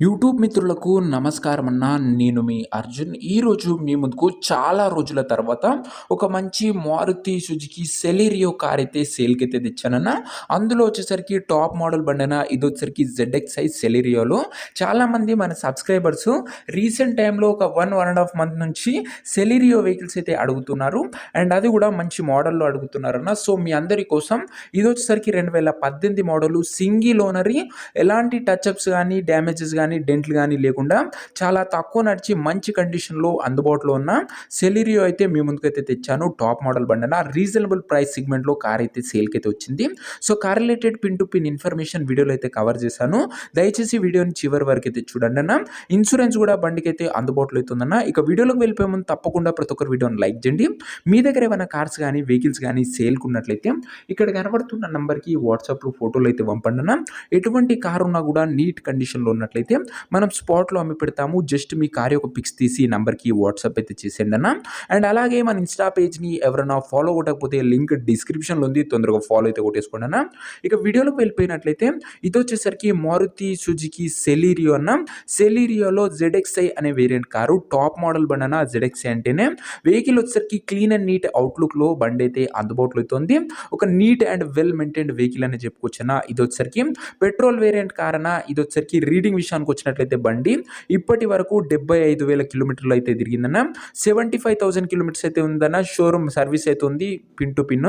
YouTube మిత్రులకు నమస్కారం అన్న. నేను మీ అర్జున్. ఈరోజు మీ ముందుకు చాలా రోజుల తర్వాత ఒక మంచి మారుతి సుజుకి సెలీరియో కార్ అయితే సేల్‌కైతే తెచ్చానన్న. అందులో వచ్చేసరికి టాప్ మోడల్ బండన ఇదొచ్చేసరికి జెడ్ఎక్స్ఐ సెలీరియోలో చాలామంది మన సబ్స్క్రైబర్స్ రీసెంట్ టైంలో ఒక 1 మంత్ నుంచి సెలీరియో వెహికల్స్ అయితే అడుగుతున్నారు. అండ్ అది కూడా మంచి మోడల్‌లో అడుగుతున్నారన్న. సో మీ అందరి కోసం ఇదొచ్చేసరికి 2018 మోడలు సింగిల్ ఓనరీ, ఎలాంటి టచ్అప్స్ కానీ డ్యామేజెస్ కానీ డెంట్లు కానీ లేకుండా చాలా తక్కువ నడిచి మంచి కండిషన్లో అందుబాటులో ఉన్న సెలీరియో అయితే మీ ముందుకైతే తెచ్చాను. టాప్ మోడల్ బండి రీజనబుల్ ప్రైస్ సెగ్మెంట్లో కార్ అయితే సేల్కి అయితే వచ్చింది. So car related pin to pin information వీడియోలో అయితే కవర్ చేశాను. దయచేసి వీడియోని చివరి వరకు అయితే చూడండి అన్న. ఇన్సూరెన్స్ కూడా బండికి అయితే అందుబాటులో అవుతుందన్న. ఇక వీడియోలోకి వెళ్ళిపోయే ముందు తప్పకుండా ప్రతి ఒక్కరు వీడియోని లైక్ చేయండి. మీ దగ్గర ఏమైనా కార్స్ కానీ వెహికల్స్ కానీ సేల్కి ఉన్నట్లయితే ఇక్కడ కనబడుతున్న నంబర్కి వాట్సాప్లో ఫోటోలు అయితే పంపండి అన్న. ఎటువంటి కార్ ఉన్నా కూడా నీట్ కండిషన్లో ఉన్నట్లయితే మనం స్పాట్లో అమ్మి పెడతాము. జస్ట్ మీ కార్ యొక్క పిక్స్ తీసి ఈ నంబర్కి వాట్సాప్ అయితే చేసేయండి అన్న. అండ్ అలాగే మన ఇన్స్టా పేజ్ని ఎవరైనా ఫాలో కొట్టకపోతే లింక్ డిస్క్రిప్షన్లో ఉంది, తొందరగా ఫాలో అయితే కొట్టేసుకోండి అన్న. ఇక వీడియోలోకి వెళ్ళిపోయినట్లయితే ఇది వచ్చేసరికి మారుతి సుజుకి సెలీరియో అన్న. సెలీరియోలో జెడ్ఎక్స్ఐ అనే వేరియంట్ కారు, టాప్ మోడల్ బండి అన్న. జెడ్ఎక్స్ఐ అంటేనే వెహికల్ వచ్చేసరికి క్లీన్ అండ్ నీట్ అవుట్లుక్లో బండి అయితే అందుబాటులో అవుతుంది. ఒక neat and well maintained vehicle అని చెప్పుకోవచ్చు అన్న. ఇది వచ్చేసరికి పెట్రోల్ వేరియంట్ కార్ అన్న. ఇది వచ్చేసరికి రీడింగ్ విషయానికి వచ్చినట్లయితే బండి ఇప్పటి వరకు 75,000 కిలోమీటర్లు అయితే తిరిగిందన్న. 75,000 కిలోమీటర్స్ అయితే ఉందన్న. షోరూమ్ సర్వీస్ అయితే ఉంది పిన్ టు పిన్.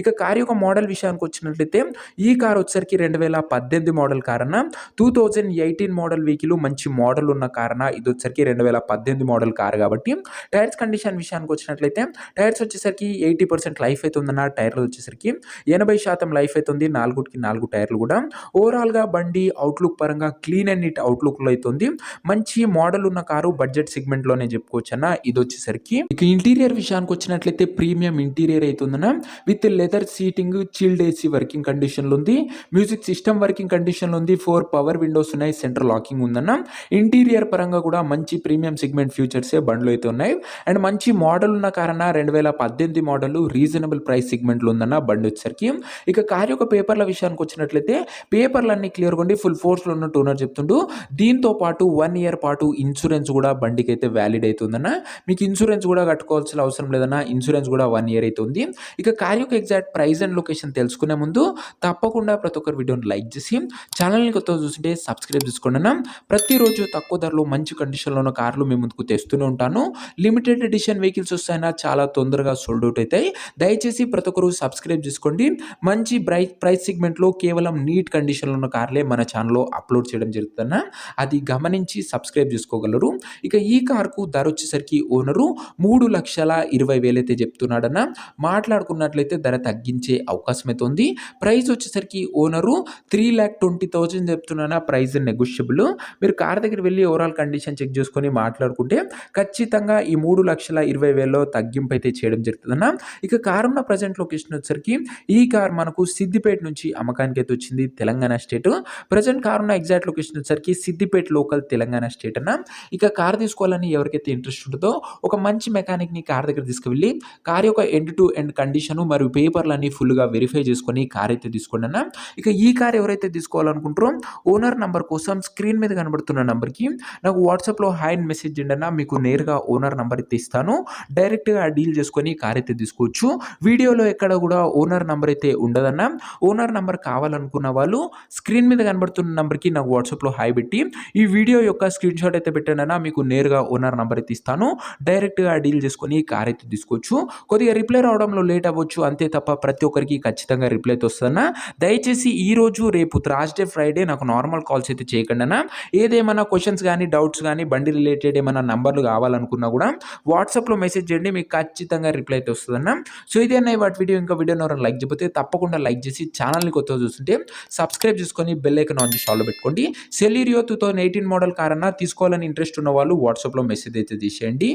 ఇక కార్ యొక్క మోడల్ విషయానికి వచ్చినట్లయితే ఈ కార్ వచ్చేసరికి 2018 మోడల్ కార్ అన్న. 2018 మోడల్ వెహికల్ మంచి మోడల్ ఉన్న కార్ అన్న. ఇది వచ్చేసరికి 2018 మోడల్ కార్ కాబట్టి టైర్స్ కండిషన్ విషయానికి వచ్చినట్లయితే టైర్స్ వచ్చేసరికి 80% లైఫ్ అయితే ఉందన్న. టైర్లు వచ్చేసరికి 80% లైఫ్ అయితే ఉంది. 4 టైర్లు కూడా. ఓవరాల్గా బండి అవుట్లుక్ పరంగా క్లీన్ అండ్ నీట్ అవుట్లుక్లో అయితే ఉంది. మంచి మోడల్ ఉన్న కారు, బడ్జెట్ సెగ్మెంట్లోనే చెప్పుకోవచ్చు అన్న. ఇది వచ్చేసరికి ఇక ఇంటీరియర్ విషయానికి వచ్చినట్లయితే ప్రీమియం ఇంటీరియర్ అవుతుందన్న. With leather seating, chilled AC working కండిషన్లో ఉంది. మ్యూజిక్ సిస్టమ్ వర్కింగ్ కండిషన్లో ఉంది. 4 పవర్ విండోస్ ఉన్నాయి. సెంట్రల్ లాకింగ్ ఉందన్న. ఇంటీరియర్ పరంగా కూడా మంచి ప్రీమియం సెగ్మెంట్ ఫీచర్సే బండ్లు అయితే ఉన్నాయి. అండ్ మంచి మోడల్ ఉన్న కార్ అన్న. 2018 మోడల్ రీజనబుల్ ప్రైస్ సెగ్మెంట్లో ఉందన్న బండి వచ్చేసరికి. ఇక కార్ యొక్క పేపర్ల విషయానికి వచ్చినట్లయితే పేపర్లు అన్ని క్లియర్గా ఉండి ఫుల్ ఫోర్స్లో ఉన్నట్టు ఓనర్ చెప్తుంటూ, దీంతో పాటు 1 ఇయర్ పాటు ఇన్సూరెన్స్ కూడా బండికి అయితే వ్యాలిడ్ అవుతుందన్న. మీకు ఇన్సూరెన్స్ కూడా కట్టుకోవాల్సిన అవసరం లేదన్న. ఇన్సూరెన్స్ కూడా 1 ఇయర్ అయితే ఉంది. ఇక కార్ యొక్క ఎగ్జాక్ట్ ప్రైస్ అండ్ లొకేషన్ తెలుసుకునే ముందు తప్పకుండా ప్రతి ఒక్కరు వీడియోని లైక్ చేసి ఛానల్ని కొత్తగా చూస్తుంటే సబ్స్క్రైబ్ చేసుకోండి అన్న. ప్రతిరోజు తక్కువ ధరలో మంచి కండిషన్లో ఉన్న కార్లు మీ ముందుకు తెస్తూనే ఉంటాను. లిమిటెడ్ ఎడిషన్ వెహికల్స్ వస్తాయన్నా చాలా తొందరగా సోల్డ్ అవుట్ అవుతాయి. దయచేసి ప్రతి ఒక్కరు సబ్స్క్రైబ్ చేసుకోండి. మంచి ప్రైస్ సెగ్మెంట్లో కేవలం నీట్ కండిషన్లో ఉన్న కార్లే మన ఛానల్లో అప్లోడ్ చేయడం జరుగుతుందన్న. అది గమనించి సబ్స్క్రైబ్ చేసుకోగలరు. ఇక ఈ కార్కు ధర వచ్చేసరికి ఓనరు 3,20,000 అయితే చెప్తున్నాడన్న. మాట్లాడుకున్నట్లయితే ధర తగ్గించే అవకాశం అయితే ఉంది. ప్రైస్ వచ్చేసరికి ఓనరు 3,20,000 చెప్తున్నా. Price negotiable. మీరు కార్ దగ్గర వెళ్ళి ఓవరాల్ కండిషన్ చెక్ చేసుకొని మాట్లాడుకుంటే ఖచ్చితంగా ఈ 3,20,000 తగ్గింపు అయితే చేయడం జరుగుతుందన్న. ఇక కార్ ఉన్న ప్రజెంట్ లొకేషన్ వచ్చేసరికి ఈ కార్ మనకు సిద్దిపేట నుంచి అమ్మకానికి అయితే వచ్చింది, తెలంగాణ స్టేట్. ప్రజెంట్ కార్ ఉన్న ఎగ్జాక్ట్ లొకేషన్ వచ్చేసరికి సిద్దిపేట లోకల్, తెలంగాణ స్టేట్ అన్న. ఇక కార్ తీసుకోవాలని ఎవరికైతే ఇంట్రెస్ట్ ఉంటుందో ఒక మంచి మెకానిక్ని కార్ దగ్గర తీసుకువెళ్ళి కార్ యొక్క ఎండ్ టు ఎండ్ కండిషను మరియు పేపర్లన్నీ ఫుల్గా వెరిఫై చేసుకొని కార్ అయితే తీసుకోండి అన్న. ఇక ఈ కార్ ఎవరైతే తీసుకోవాలనుకుంటారో ఓనర్ నంబర్ కోసం స్క్రీన్ మీద కనబడుతున్న నంబర్కి నాకు వాట్సాప్లో హాయ్ అని మెసేజ్ చేయండి అన్న. మీకు నేరుగా ఓనర్ నంబర్ అయితే ఇస్తాను. డైరెక్ట్గా డీల్ చేసుకొని కార్ అయితే తీసుకోవచ్చు. వీడియోలో ఎక్కడ కూడా ఓనర్ నంబర్ అయితే ఉండదన్న. ఓనర్ నంబర్ కావాలనుకున్న వాళ్ళు స్క్రీన్ మీద కనబడుతున్న నంబర్కి నాకు వాట్సాప్లో హాయ్ పెట్టి ఈ వీడియో యొక్క స్క్రీన్ షాట్ అయితే పెట్టండి అన్న. మీకు నేరుగా ఓనర్ నంబర్ అయితే ఇస్తాను. డైరెక్ట్గా డీల్ చేసుకొని కార్ అయితే తీసుకోవచ్చు. కొద్దిగా రిప్లై రావడంలో లేట్ అవ్వచ్చు అంతే తప్ప ప్రతి ఒక్కరికి ఖచ్చితంగా రిప్లై అయితే వస్తుందన్న. దయచేసి ఈ రోజు రేపు థర్స్డే ఫ్రైడే నాకు నార్మల్ కాల్స్ అయితే చేయకండి అన్న. ఏదేమైనా క్వశ్చన్స్ కానీ డౌట్స్ కానీ బండి రిలేటెడ్ ఏమైనా నంబర్లు కావాలనుకున్నా కూడా వాట్సాప్లో మెసేజ్ చేయండి. మీకు ఖచ్చితంగా రిప్లై అయితే వస్తుందన్న. సో ఇదే అన్న వాటి వీడియో. ఇంకా వీడియోని ఎవరైనా లైక్ చేయకపోతే తప్పకుండా లైక్ చేసి ఛానల్ని కొత్తగా చూస్తుంటే సబ్స్క్రైబ్ చేసుకొని బెల్ ఐకాన్ ఆన్ చేసి ఆల్లో పెట్టుకోండి. సెలీరియో 2018 మోడల్ కార్ అన్న. తీసుకోవాలని ఇంట్రెస్ట్ ఉన్న వాళ్ళు వాట్సాప్లో మెసేజ్ అయితే తీసేయండి.